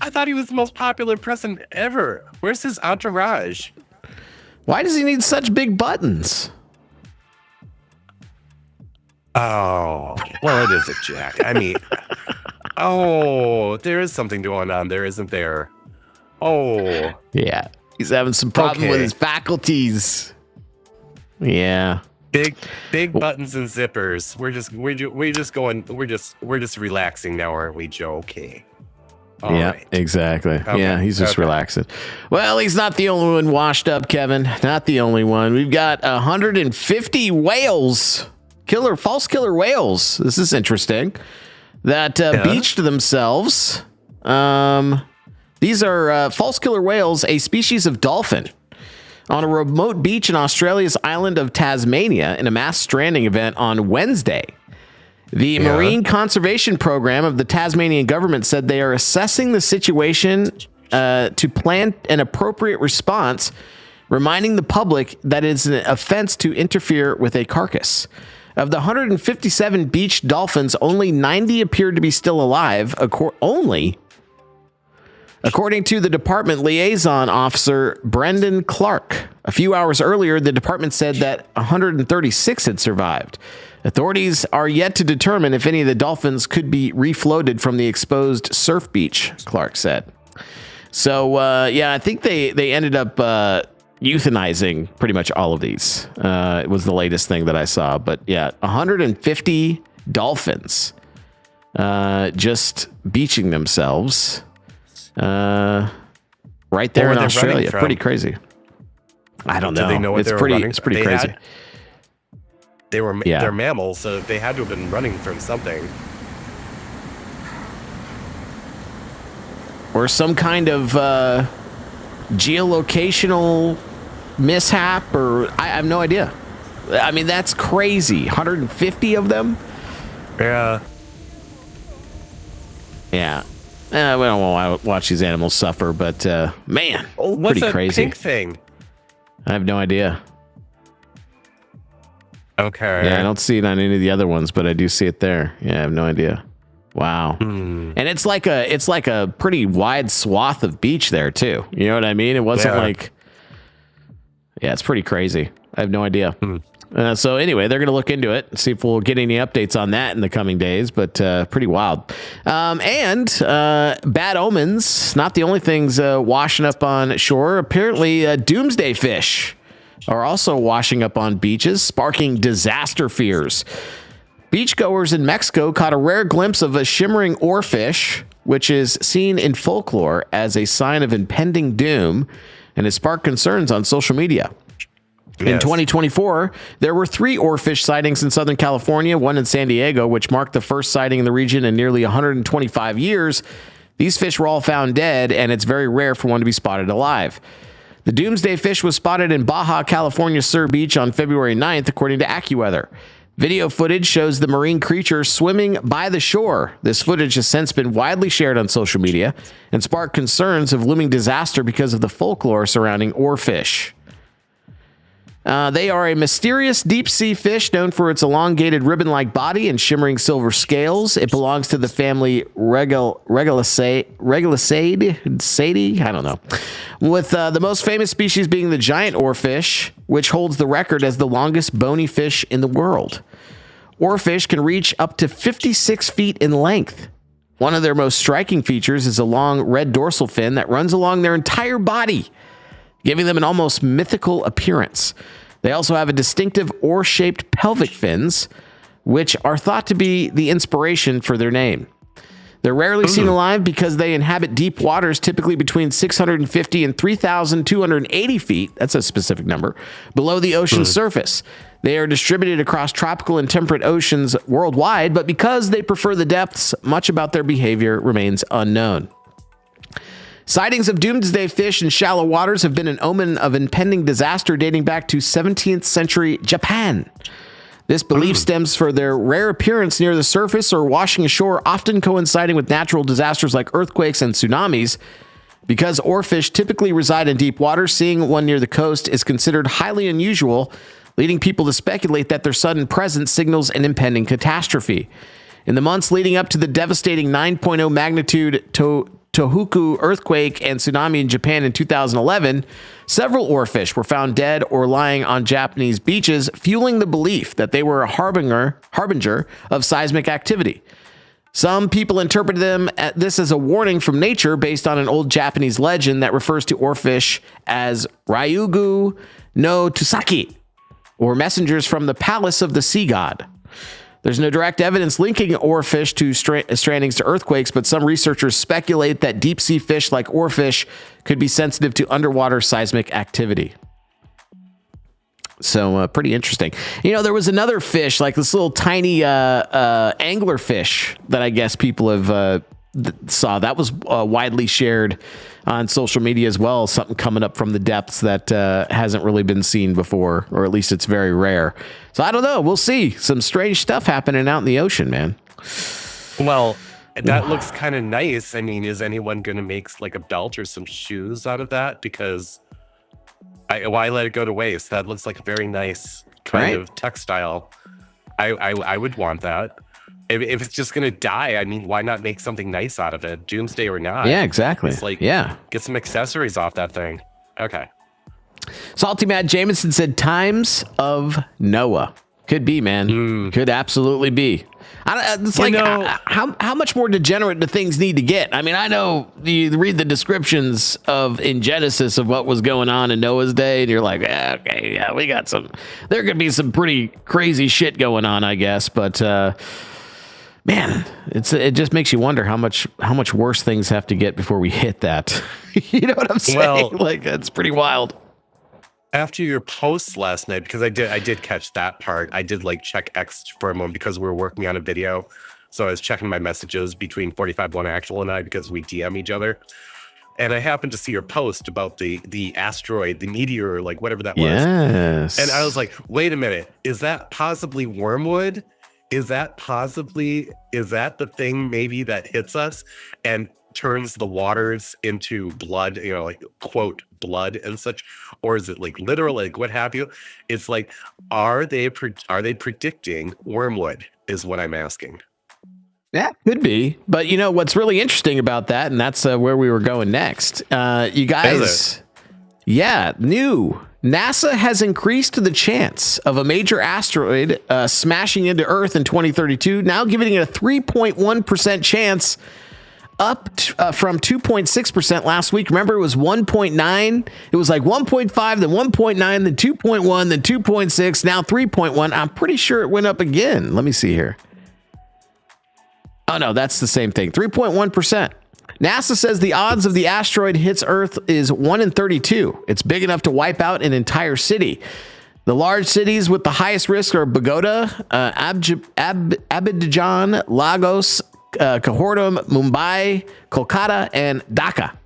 I thought he was the most popular president ever. Where's his entourage? Why does he need such big buttons? Oh, well, it is a Jack. I mean, there is something going on there, isn't there? Oh. Yeah. He's having some problem with his faculties. Yeah. Big buttons and zippers. We're just relaxing now, aren't we, Joe? Okay. All right. Exactly. Okay. Yeah, he's just relaxing. Well, he's not the only one washed up, Kevin. Not the only one. We've got 150 whales. False killer whales. This is interesting. That beached themselves. These are false killer whales, a species of dolphin, on a remote beach in Australia's island of Tasmania in a mass stranding event on Wednesday. The Marine Conservation Program of the Tasmanian government said they are assessing the situation to plan an appropriate response, reminding the public that it is an offense to interfere with a carcass. Of the 157 beached dolphins, only 90 appeared to be still alive, according to the department liaison officer, Brendan Clark. A few hours earlier, the department said that 136 had survived. Authorities are yet to determine if any of the dolphins could be refloated from the exposed surf beach, Clark said. So, I think they ended up euthanizing pretty much all of these. It was the latest thing that I saw. But, 150 dolphins just beaching themselves right there in Australia. Pretty crazy. I don't know. Do they know what it's pretty crazy. They're mammals, so they had to have been running from something. Or some kind of geolocational mishap, or I have no idea. I mean, that's crazy. 150 of them? Yeah. Yeah. We don't want to watch these animals suffer, but man, What's pretty crazy. Pink thing? I have no idea. Okay. Yeah, I don't see it on any of the other ones, but I do see it there. Yeah, I have no idea. Wow. And it's like a pretty wide swath of beach there too. You know what I mean? It wasn't it's pretty crazy. I have no idea. So anyway, they're going to look into it and see if we'll get any updates on that in the coming days, but pretty wild. And bad omens, not the only things washing up on shore. Apparently, doomsday fish are also washing up on beaches, sparking disaster fears. Beachgoers in Mexico caught a rare glimpse of a shimmering oarfish, which is seen in folklore as a sign of impending doom and has sparked concerns on social media. In Yes. 2024, there were 3 oarfish sightings in Southern California, one in San Diego, which marked the first sighting in the region in nearly 125 years. These fish were all found dead, and it's very rare for one to be spotted alive. The doomsday fish was spotted in Baja California Sur Beach on February 9th, according to AccuWeather. Video footage shows the marine creature swimming by the shore. This footage has since been widely shared on social media and sparked concerns of looming disaster because of the folklore surrounding oarfish. They are a mysterious deep-sea fish known for its elongated ribbon-like body and shimmering silver scales. It belongs to the family Regulaceae, I don't know, with the most famous species being the giant oarfish, which holds the record as the longest bony fish in the world. Oarfish can reach up to 56 feet in length. One of their most striking features is a long red dorsal fin that runs along their entire body, giving them an almost mythical appearance. They also have a distinctive oar-shaped pelvic fins, which are thought to be the inspiration for their name. They're rarely seen alive because they inhabit deep waters, typically between 650 and 3,280 feet, that's a specific number, below the ocean's surface. They are distributed across tropical and temperate oceans worldwide, but because they prefer the depths, much about their behavior remains unknown. Sightings of doomsday fish in shallow waters have been an omen of impending disaster dating back to 17th century Japan. This belief stems from their rare appearance near the surface or washing ashore, often coinciding with natural disasters like earthquakes and tsunamis. Because oarfish typically reside in deep water, seeing one near the coast is considered highly unusual, leading people to speculate that their sudden presence signals an impending catastrophe. In the months leading up to the devastating 9.0 magnitude Tohoku earthquake and tsunami in Japan in 2011, several oarfish were found dead or lying on Japanese beaches, fueling the belief that they were a harbinger of seismic activity. Some people interpreted this as a warning from nature based on an old Japanese legend that refers to oarfish as Ryugu no Tusaki, or messengers from the palace of the sea god. There's no direct evidence linking oarfish to strandings to earthquakes, but some researchers speculate that deep-sea fish like oarfish could be sensitive to underwater seismic activity. So pretty interesting. You know, there was another fish, like this little tiny angler fish that I guess people have saw. That was widely shared on social media as well. Something coming up from the depths that hasn't really been seen before, or at least it's very rare. So I don't know. We'll see. Some strange stuff happening out in the ocean, man. Well, that looks kind of nice. I mean, is anyone going to make like a belt or some shoes out of that? Because why let it go to waste? That looks like a very nice kind of textile. I would want that. If it's just going to die, I mean, why not make something nice out of it? Doomsday or not. Yeah, exactly. It's like, get some accessories off that thing. Okay. Salty Matt Jameson said times of Noah. Could be, man. Could absolutely be. It's like, how much more degenerate do things need to get? I mean, I know you read the descriptions in Genesis of what was going on in Noah's day, and you're like, we got there could be some pretty crazy shit going on, I guess. But, man, it just makes you wonder how much worse things have to get before we hit that. You know what I'm saying? Well, like, that's pretty wild. After your post last night, because I did catch that part. I did like check X for a moment because we were working on a video. So I was checking my messages between 45-1 Actual and I because we DM each other. And I happened to see your post about the asteroid, the meteor, like whatever that was. Yes. And I was like, wait a minute, is that possibly wormwood? Is that the thing maybe that hits us and turns the waters into blood, you know, like quote blood and such? Or is it like literal, like what have you? It's like, are they predicting wormwood is what I'm asking. Yeah, could be. But you know, what's really interesting about that, and that's where we were going next. You guys, NASA has increased the chance of a major asteroid smashing into Earth in 2032, now giving it a 3.1% chance, up from 2.6% last week. Remember, it was 1.9. It was like 1.5, then 1.9, then 2.1, then 2.6, now 3.1. I'm pretty sure it went up again. Let me see here. Oh, no, that's the same thing. 3.1%. NASA says the odds of the asteroid hits Earth is 1 in 32. It's big enough to wipe out an entire city. The large cities with the highest risk are Bogota, Abidjan, Lagos, Kahortum, Mumbai, Kolkata, and Dhaka.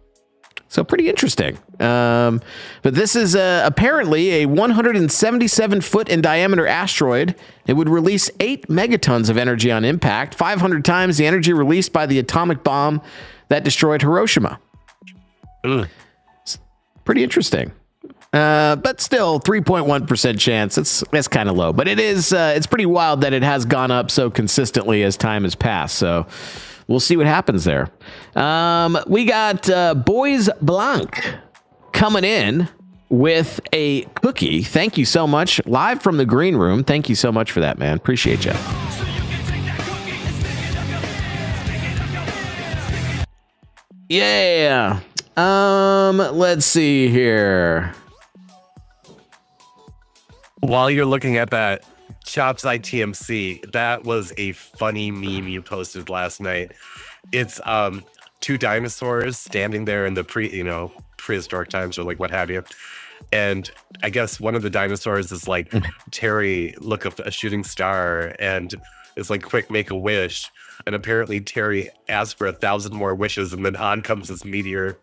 So pretty interesting. But this is apparently a 177-foot in diameter asteroid. It would release 8 megatons of energy on impact, 500 times the energy released by the atomic bomb that destroyed Hiroshima. It's pretty interesting. But still, 3.1% chance. That's kind of low. But it's pretty wild that it has gone up so consistently as time has passed. So we'll see what happens there. We got Boys Blanc coming in with a cookie. Thank you so much. Live from the green room. Thank you so much for that, man. Appreciate you. Yeah. Let's see here. While you're looking at that, Chops ITMC, that was a funny meme you posted last night. It's 2 dinosaurs standing there in the prehistoric times or like what have you. And I guess one of the dinosaurs is like, Terry, look up a shooting star, and it's like, quick, make a wish. And apparently Terry asked for 1,000 more wishes, and then on comes this meteor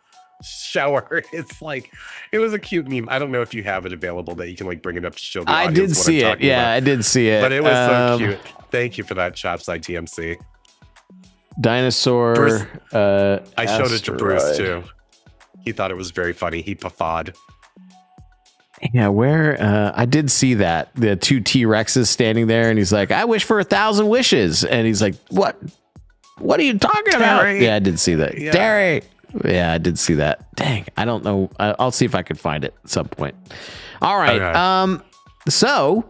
shower. It's like, it was a cute meme. I don't know if you have it available that you can like bring it up to show the audience. I did see it. Yeah, I did see it. But it was so cute. Thank you for that, Chops ITMC. Dinosaur. Bruce, I showed it to asteroid. Bruce too. He thought it was very funny. He puffawed. Yeah, where I did see that the 2 T-Rexes standing there, and he's like, "I wish for 1,000 wishes," and he's like, "What? What are you talking about?" Yeah, I did see that. Yeah. Terry. Yeah, I did see that. Dang, I don't know. I'll see if I can find it at some point. All right. Okay. So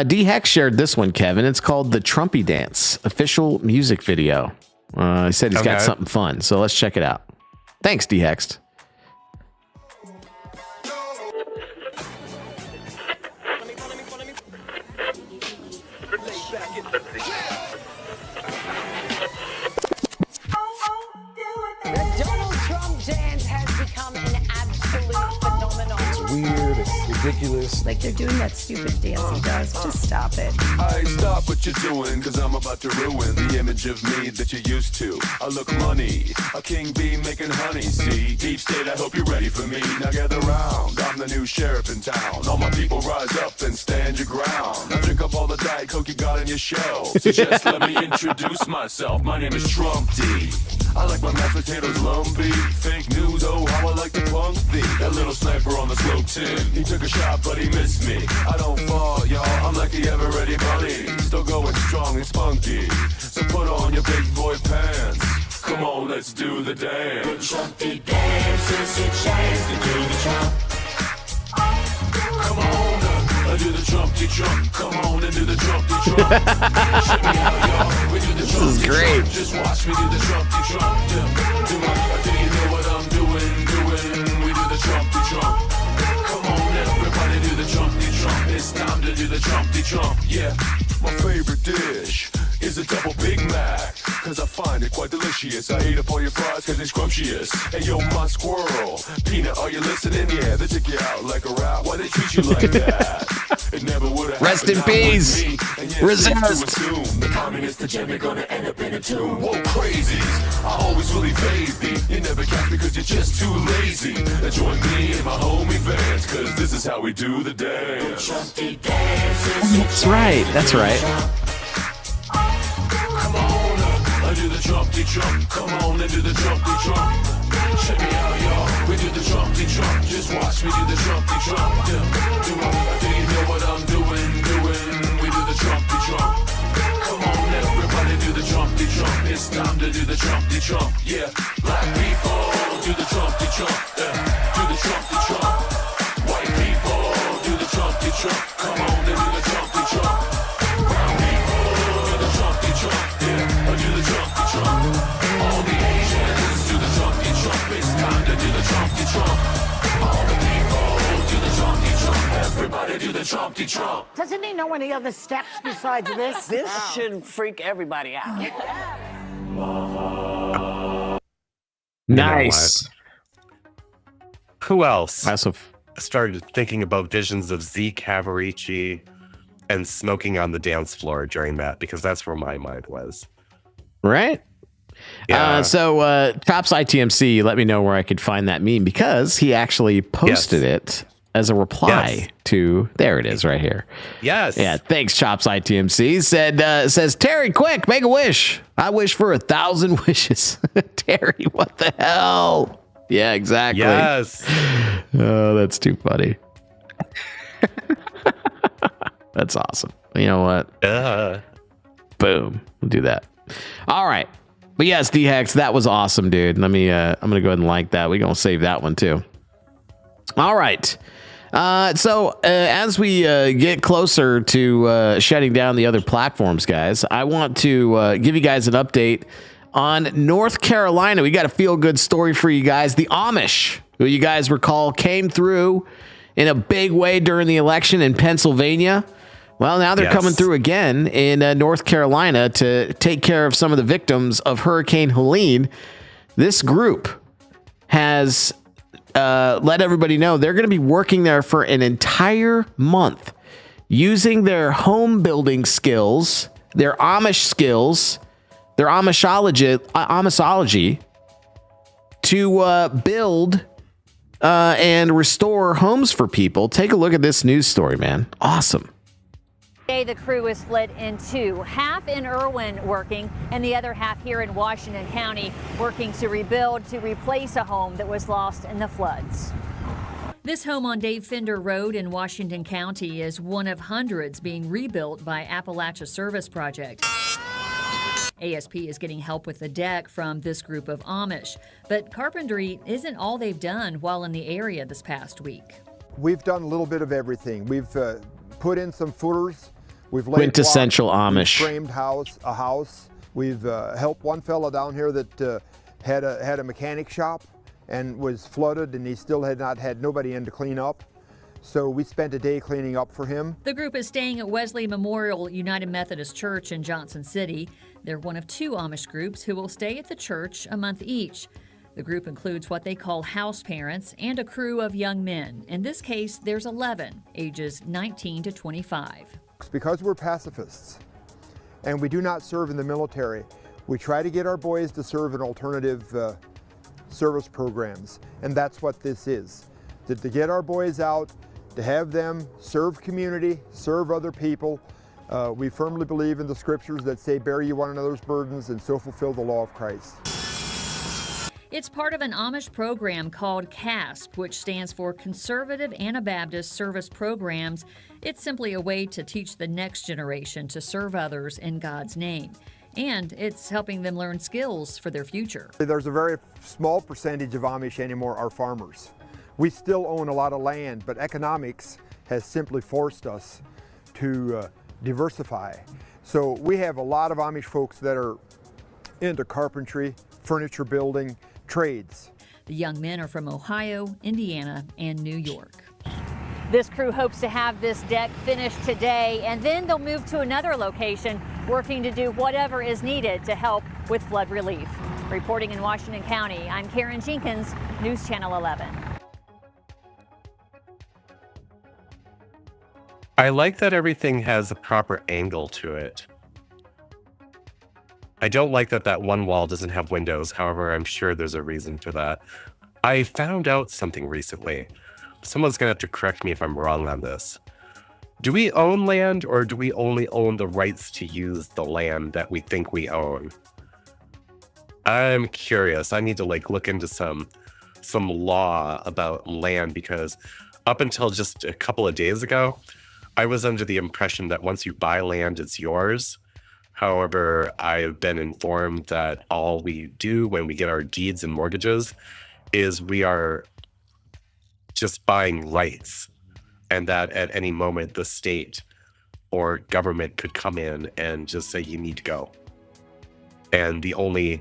D Hex shared this one, Kevin. It's called the Trumpy Dance official music video. He said he's got something fun, so let's check it out. Thanks, D Hex. Donald Trump dance has become an absolute phenomenon. It's weird, it's ridiculous. Like they're doing that stupid dance he does. Just stop it. I stop what you're doing, cause I'm about to ruin the image of me that you're used to. I look money, a king bee making honey, see? Deep state, I hope you're ready for me. Now gather round, I'm the new sheriff in town. All my people rise up and stand your ground. Now drink up all the Diet Coke you got on your shelf. So just let me introduce myself. My name is Trump D. I like my mashed potatoes lumpy. Fake news, oh how I like to punk thee. That little sniper on the slope 10. He took a shot but he missed me. I don't fall, y'all, I'm like the ever ready bunny. Still going strong and spunky. So put on your big boy pants. Come on, let's do the dance. The Trumpy dance is your chance to do the Trump. Come on, do the Trumpy Trump. Come on and do the Trumpy Trump. Check me out, y'all. We do the Trumpy is great. Trump. Just watch me do the Trumpy Trump. Yeah. Do you know what I'm doing? We do the Trumpy Trump. Come on, everybody do the Trumpy Trump. It's time to do the Trumpy Trump. Yeah. My favorite dish is a double Big Mac, cause I find it quite delicious. I eat up all your fries cause it's scrumptious. Hey yo, my squirrel, Peanut, are you listening? Yeah, they take you out like a rat. Why they treat you like that? It never would have Rest in peace. Resist. The communist agenda gonna end up in a tomb. Whoa, crazies, I always really fade thee. You never catch me cause you're just too lazy. Now join me in my homie Vance, cause this is how we do the dance. That's right. That's right. Come on, do the Trumpy Trump. Come on and do the Trumpy Trump. Check me out, y'all. We do the Trumpy Trump. Just watch me do the Trumpy Trump. Yeah. Do you know what I'm doing? We do the Trumpy Trump. Come on, everybody do the Trumpy Trump. It's time to do the Trumpy Trump. Yeah. Black people do the Trumpy Trump. Yeah. Do the Trumpy Trump. White people do the Trumpy Trump. Come on and do the Trumpy Trump. Brown people do the Trumpy Trump. Yeah. Do the Trumpy Trump. All the Asians do the Trumpy Trump. It's time to do the Trumpy Trump. All the people do the Trumpy Trump. Everybody do the Trumpy Trump. Doesn't he know any other steps besides this? This should freak everybody out. Nice. Who else? Also, started thinking about visions of Z Cavarici and smoking on the dance floor during that, because that's where my mind was. Right. Yeah. So Chops ITMC, let me know where I could find that meme, because he actually posted it as a reply to, there it is right here. Yes. Yeah. Thanks, Chops ITMC. Says, Terry, quick, make a wish. I wish for 1,000 wishes. Terry, what the hell? Yeah, exactly. Yes. Oh, that's too funny. That's awesome. You know what? Boom. We'll do that. All right. But yes, D-Hex, that was awesome, dude. Let me, I'm going to go ahead and like that. We're going to save that one too. All right. So as we get closer to shutting down the other platforms, guys, I want to give you guys an update on North Carolina. We got a feel-good story for you guys. The Amish, who you guys recall came through in a big way during the election in Pennsylvania. Well, now they're coming through again in North Carolina to take care of some of the victims of Hurricane Helene. This group has let everybody know they're going to be working there for an entire month using their home building skills, their Amish skills, their Amishology to build and restore homes for people. Take a look at this news story, man. Awesome. Today, the crew is split in two, half in Irwin working and the other half here in Washington County working to rebuild, to replace a home that was lost in the floods. This home on Dave Fender Road in Washington County is one of hundreds being rebuilt by Appalachia Service Project. ASP is getting help with the deck from this group of Amish, but carpentry isn't all they've done while in the area this past week. We've done a little bit of everything. We've put in some footers. We've laid quintessential blocks. Amish. We've framed a house. We've helped one fella down here that had a mechanic shop and was flooded, and he still had not had nobody in to clean up. So we spent a day cleaning up for him. The group is staying at Wesley Memorial United Methodist Church in Johnson City. They're one of two Amish groups who will stay at the church a month each. The group includes what they call house parents and a crew of young men. In this case, there's 11, ages 19 to 25. Because we're pacifists and we do not serve in the military, we try to get our boys to serve in alternative service programs, and that's what this is. To get our boys out, to have them serve community, serve other people. We firmly believe in the scriptures that say, bear ye one another's burdens and so fulfill the law of Christ. It's part of an Amish program called CASP, which stands for Conservative Anabaptist Service Programs. It's simply a way to teach the next generation to serve others in God's name. And it's helping them learn skills for their future. There's a very small percentage of Amish anymore are farmers. We still own a lot of land, but economics has simply forced us to diversify. So we have a lot of Amish folks that are into carpentry, furniture building, trades. The young men are from Ohio, Indiana, and New York. This crew hopes to have this deck finished today, and then they'll move to another location, working to do whatever is needed to help with flood relief. Reporting in Washington County, I'm Karen Jenkins, News Channel 11. I like that everything has a proper angle to it. I don't like that one wall doesn't have windows. However, I'm sure there's a reason for that. I found out something recently. Someone's going to have to correct me if I'm wrong on this. Do we own land, or do we only own the rights to use the land that we think we own? I'm curious. I need to look into some law about land, because up until just a couple of days ago, I was under the impression that once you buy land, it's yours. However, I've been informed that all we do when we get our deeds and mortgages is we are just buying rights, and that at any moment the state or government could come in and just say you need to go. And the only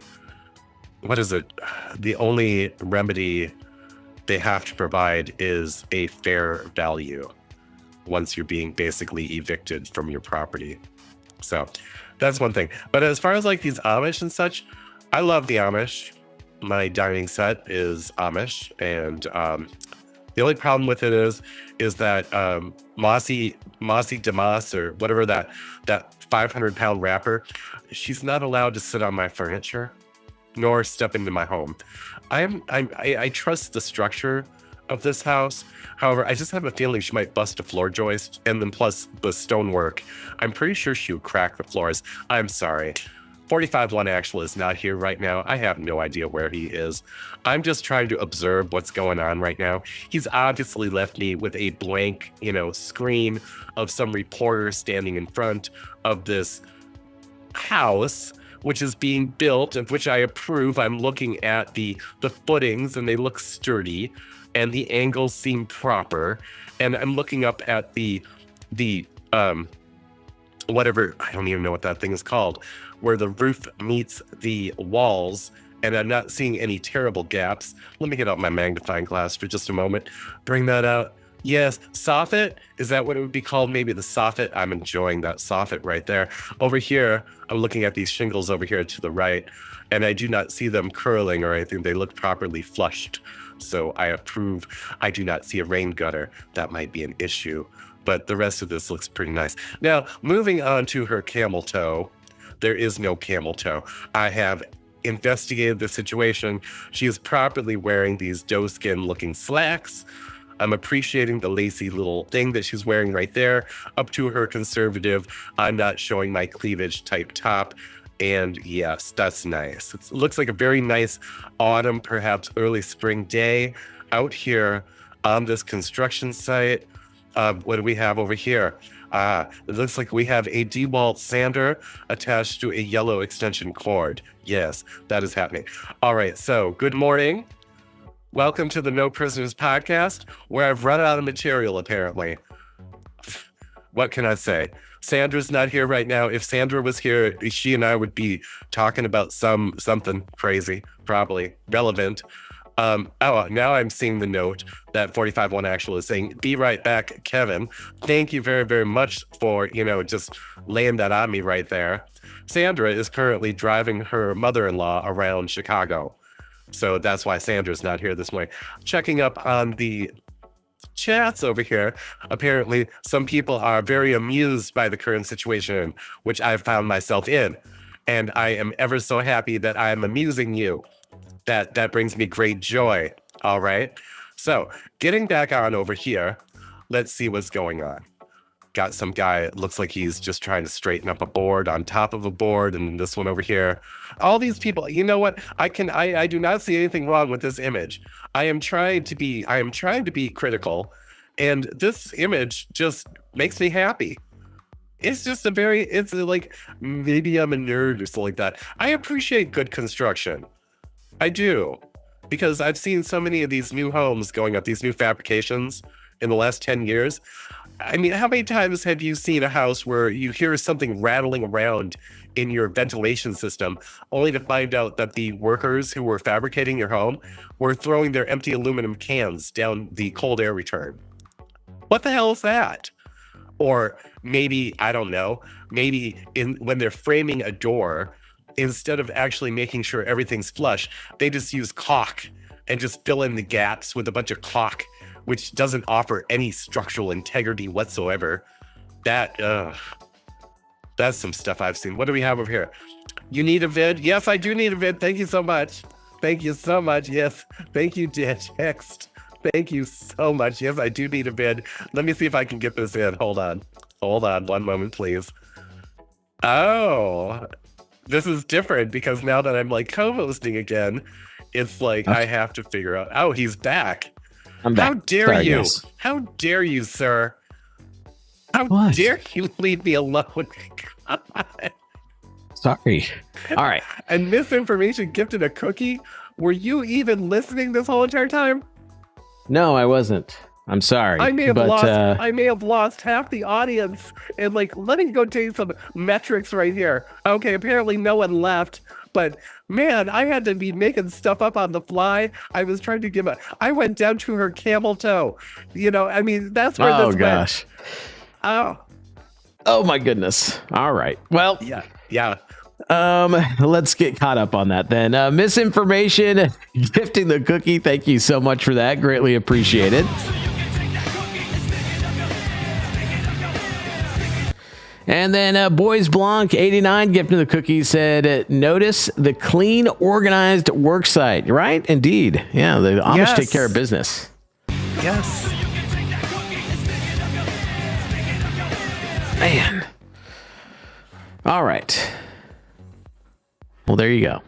remedy they have to provide is a fair value once you're being basically evicted from your property. So that's one thing. But as far as these Amish and such, I love the Amish. My dining set is Amish, and The only problem with it is that Mossy Demas, or whatever that 500-pound rapper, she's not allowed to sit on my furniture nor step into my home. I trust the structure of this house. However, I just have a feeling she might bust a floor joist, and then plus the stonework, I'm pretty sure she would crack the floors. I'm sorry. 45-1 Actual is not here right now. I have no idea where he is. I'm just trying to observe what's going on right now. He's obviously left me with a blank, screen of some reporter standing in front of this house, which is being built, of which I approve. I'm looking at the footings, and they look sturdy, and the angles seem proper. And I'm looking up at the whatever, I don't even know what that thing is called, where the roof meets the walls, and I'm not seeing any terrible gaps. Let me get out my magnifying glass for just a moment. Bring that out. Yes, soffit? Is that what it would be called? Maybe the soffit? I'm enjoying that soffit right there. Over here, I'm looking at these shingles over here to the right, and I do not see them curling or anything. They look properly flushed. So I approve. I do not see a rain gutter. That might be an issue, but the rest of this looks pretty nice. Now, moving on to her camel toe. There is no camel toe. I have investigated the situation. She is properly wearing these doeskin looking slacks. I'm appreciating the lacy little thing that she's wearing right there, up to her conservative, I'm not showing my cleavage type top. And yes, that's nice. It looks like a very nice autumn, perhaps early spring day out here on this construction site. What do we have over here? It looks like we have a DeWalt sander attached to a yellow extension cord. Yes, that is happening. All right, so good morning. Welcome to the No Prisoners podcast, where I've run out of material, apparently. What can I say? Sandra's not here right now. If Sandra was here, she and I would be talking about something crazy, probably relevant. Now I'm seeing the note that 45-1 Actual is saying, be right back, Kevin. Thank you very, very much for, just laying that on me right there. Sandra is currently driving her mother-in-law around Chicago. So that's why Sandra's not here this morning. Checking up on the chats over here. Apparently, some people are very amused by the current situation, which I've found myself in. And I am ever so happy that I am amusing you. That brings me great joy. All right. So getting back on over here, let's see what's going on. Got some guy, looks like he's just trying to straighten up a board on top of a board, and this one over here. All these people, you know what? I do not see anything wrong with this image. I am trying to be critical, and this image just makes me happy. It's just it's like, maybe I'm a nerd or something like that. I appreciate good construction. I do, because I've seen so many of these new homes going up, these new fabrications in the last 10 years. I mean, how many times have you seen a house where you hear something rattling around in your ventilation system, only to find out that the workers who were fabricating your home were throwing their empty aluminum cans down the cold air return? What the hell is that? Or maybe, I don't know, when they're framing a door, instead of actually making sure everything's flush, they just use caulk and just fill in the gaps with a bunch of caulk, which doesn't offer any structural integrity whatsoever. That's some stuff I've seen. What do we have over here? You need a vid? Yes, I do need a vid. Thank you so much. Thank you so much. Yes. Thank you, Text. Thank you so much. Yes, I do need a vid. Let me see if I can get this in. Hold on. One moment, please. Oh, this is different because now that I'm like co-hosting again, it's like I have to figure out. Oh, he's back. I'm back. How dare Sorry, you? guys. How dare you, sir? How dare you leave me alone? Sorry. All right. And Misinformation Gifted a cookie? Were you even listening this whole entire time? No, I wasn't. I'm sorry. I may have lost half the audience. And let me go tell you some metrics right here. Okay, apparently no one left. But man, I had to be making stuff up on the fly. I was trying to I went down to her camel toe. That's where this gosh. went. Oh my goodness. All right. Well, yeah. Let's get caught up on that then. Misinformation, gifting the cookie. Thank you so much for that. Greatly appreciated. And then Boys Blanc 89 gifting the cookie said, notice the clean, organized work site. Right? Indeed. Yeah, the Amish take care of business. Yes. Man. All right. Well, there you go.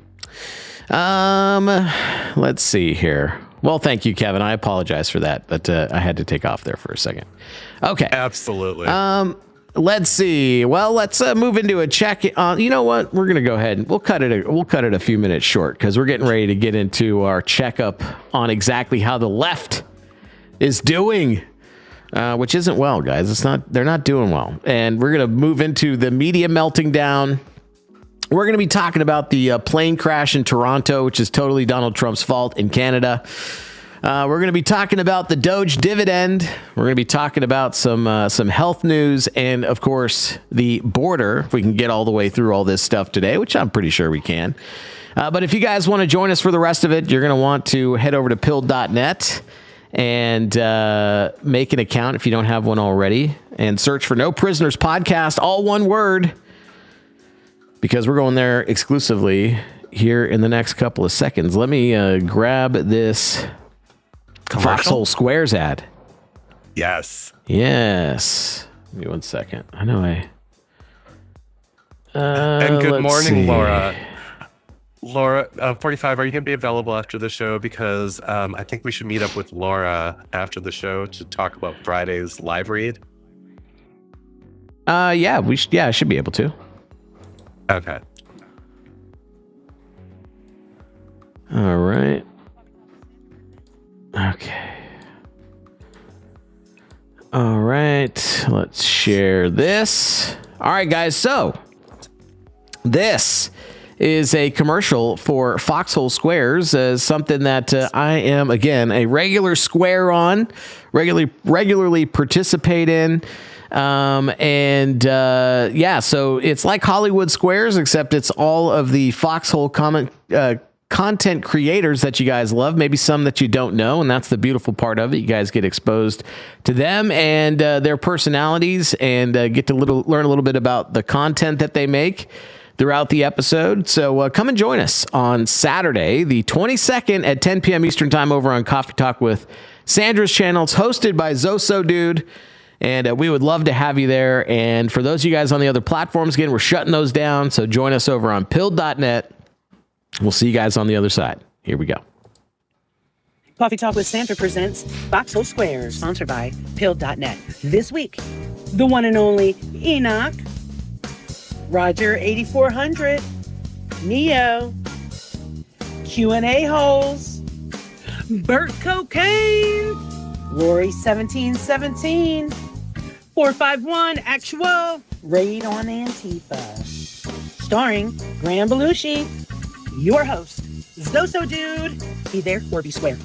Let's see here. Well, thank you, Kevin. I apologize for that, but I had to take off there for a second. Okay. Absolutely. Let's see. Well, let's move into a check. You know what? We're gonna go ahead and we'll cut it a few minutes short because we're getting ready to get into our checkup on exactly how the left is doing, which isn't well, guys. They're not doing well, and we're gonna move into the media melting down. We're going to be talking about the plane crash in Toronto, which is totally Donald Trump's fault in Canada. We're going to be talking about the Doge dividend. We're going to be talking about some health news and, of course, the border. If we can get all the way through all this stuff today, which I'm pretty sure we can. But if you guys want to join us for the rest of it, you're going to want to head over to pill.net and make an account if you don't have one already, and search for No Prisoners Podcast, all one word, because we're going there exclusively here in the next couple of seconds. Let me grab this Foxhole Squares ad. Yes. Yes. Give me 1 second. I know and good morning, see. Laura. Laura, 45, are you going to be available after the show? Because I think we should meet up with Laura after the show to talk about Friday's live read. Yeah, I should be able to. Okay. All right. Okay. All right. Let's share this. All right, guys. So this is a commercial for Foxhole Squares, something that I am, again, a regular square on, regularly participate in. So it's like Hollywood Squares, except it's all of the Foxhole content creators that you guys love, maybe some that you don't know, and that's the beautiful part of it. You guys get exposed to them and their personalities, and get to learn a little bit about the content that they make throughout the episode. So come and join us on Saturday, the 22nd at 10 p.m. Eastern Time over on Coffee Talk with Sandra's channel. It's hosted by Zoso Dude. And we would love to have you there. And for those of you guys on the other platforms, again, we're shutting those down. So join us over on pill.net. We'll see you guys on the other side. Here we go. Coffee Talk with Sandra presents Foxhole Squares, sponsored by pill.net. This week, the one and only Enoch, Roger 8400, Neo, Q&A holes, Burt Cocaine, Rory 1717, 451 Actual, Raid on Antifa. Starring Graham Belushi, your host, Zoso Dude. Be there or be square.